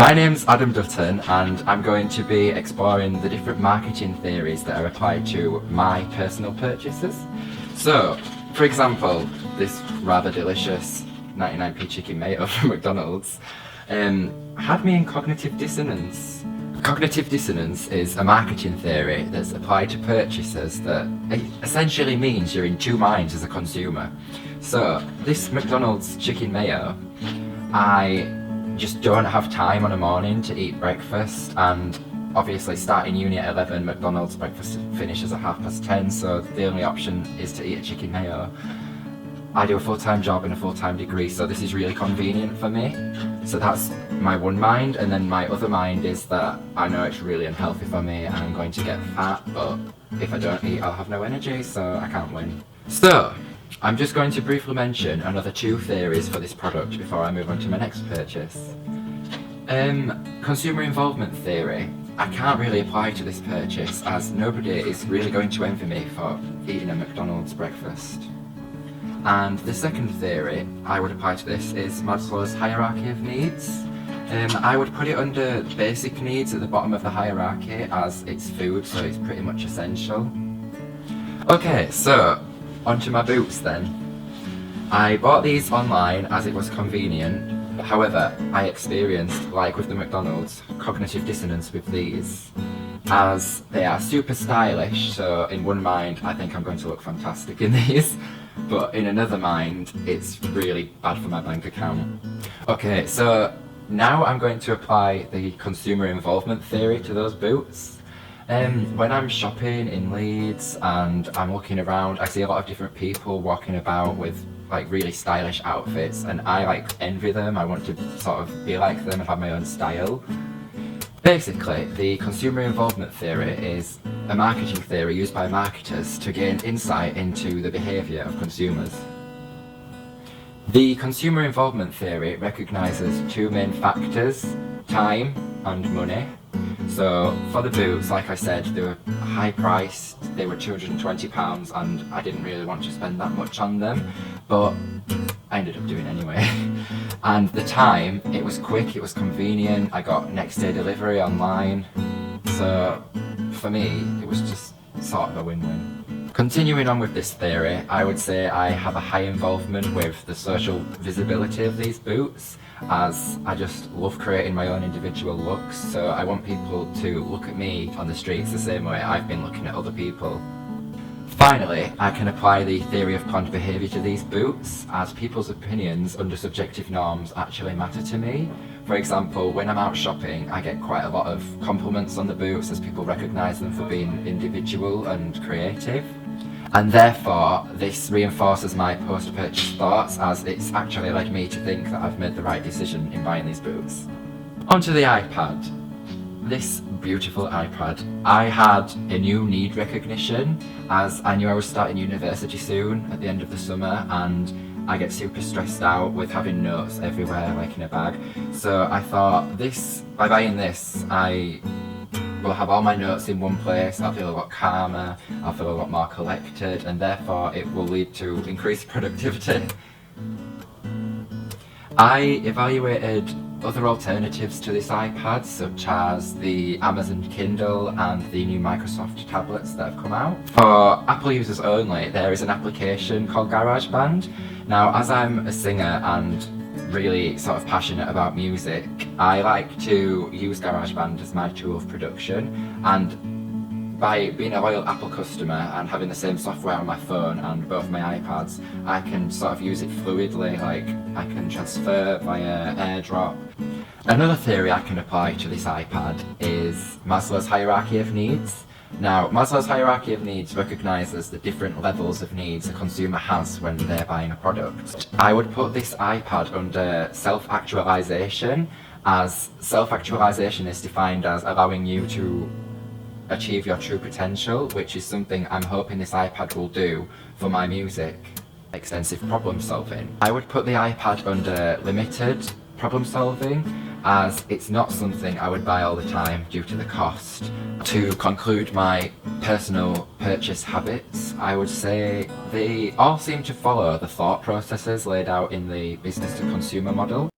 My name's James Dutton and I'm going to be exploring the different marketing theories that are applied to my personal purchases. So, for example, this rather delicious 99p chicken mayo from McDonald's had me in cognitive dissonance. Cognitive dissonance is a marketing theory that's applied to purchases that essentially means you're in two minds as a consumer. So, this McDonald's chicken mayo, I just don't have time on a morning to eat breakfast, and obviously starting uni at 11, McDonald's breakfast finishes at 10:30, so the only option is to eat a chicken mayo. I do a full-time job and a full-time degree, so this is really convenient for me. So that's my one mind, and then my other mind is that I know it's really unhealthy for me and I'm going to get fat, but if I don't eat I'll have no energy, so I can't win. So, I'm just going to briefly mention another two theories for this product before I move on to my next purchase. Consumer involvement theory. I can't really apply to this purchase as nobody is really going to envy me for eating a McDonald's breakfast. And the second theory I would apply to this is Maslow's hierarchy of needs. I would put it under basic needs at the bottom of the hierarchy as it's food, so it's pretty much essential. Okay, so onto my boots then. I bought these online as it was convenient. However, I experienced, like with the McDonald's, cognitive dissonance with these, as they are super stylish, so in one mind I think I'm going to look fantastic in these, but in another mind it's really bad for my bank account. Okay, so now I'm going to apply the consumer involvement theory to those boots. When I'm shopping in Leeds and I'm looking around, I see a lot of different people walking about with like really stylish outfits, and I like envy them. I want to sort of be like them and have my own style. Basically, the consumer involvement theory is a marketing theory used by marketers to gain insight into the behaviour of consumers. The consumer involvement theory recognises two main factors: time and money. So for the boots, like I said, they were high priced, they were £220 and I didn't really want to spend that much on them, but I ended up doing anyway. And the time, it was quick, it was convenient, I got next day delivery online, so for me it was just sort of a win-win. Continuing on with this theory, I would say I have a high involvement with the social visibility of these boots, as I just love creating my own individual looks, so I want people to look at me on the streets the same way I've been looking at other people. Finally, I can apply the theory of planned behaviour to these boots, as people's opinions under subjective norms actually matter to me. For example, when I'm out shopping, I get quite a lot of compliments on the boots as people recognise them for being individual and creative. And therefore, this reinforces my post-purchase thoughts, as it's actually led me to think that I've made the right decision in buying these boots. Onto the iPad. This beautiful iPad. I had a new need recognition, as I knew I was starting university soon at the end of the summer, and I get super stressed out with having notes everywhere like in a bag. So I thought by buying this, I will have all my notes in one place, I'll feel a lot calmer, I'll feel a lot more collected, and therefore it will lead to increased productivity. I evaluated other alternatives to this iPad, such as the Amazon Kindle and the new Microsoft tablets that have come out. For Apple users only, there is an application called GarageBand. Now, as I'm a singer and really sort of passionate about music, I like to use GarageBand as my tool of production, and by being a loyal Apple customer and having the same software on my phone and both my iPads, I can sort of use it fluidly, like I can transfer via AirDrop. Another theory I can apply to this iPad is Maslow's hierarchy of needs. Now, Maslow's hierarchy of needs recognises the different levels of needs a consumer has when they're buying a product. I would put this iPad under self-actualisation, as self-actualisation is defined as allowing you to achieve your true potential, which is something I'm hoping this iPad will do for my music. Extensive problem solving. I would put the iPad under limited problem solving, as it's not something I would buy all the time due to the cost. To conclude my personal purchase habits, I would say they all seem to follow the thought processes laid out in the business to consumer model.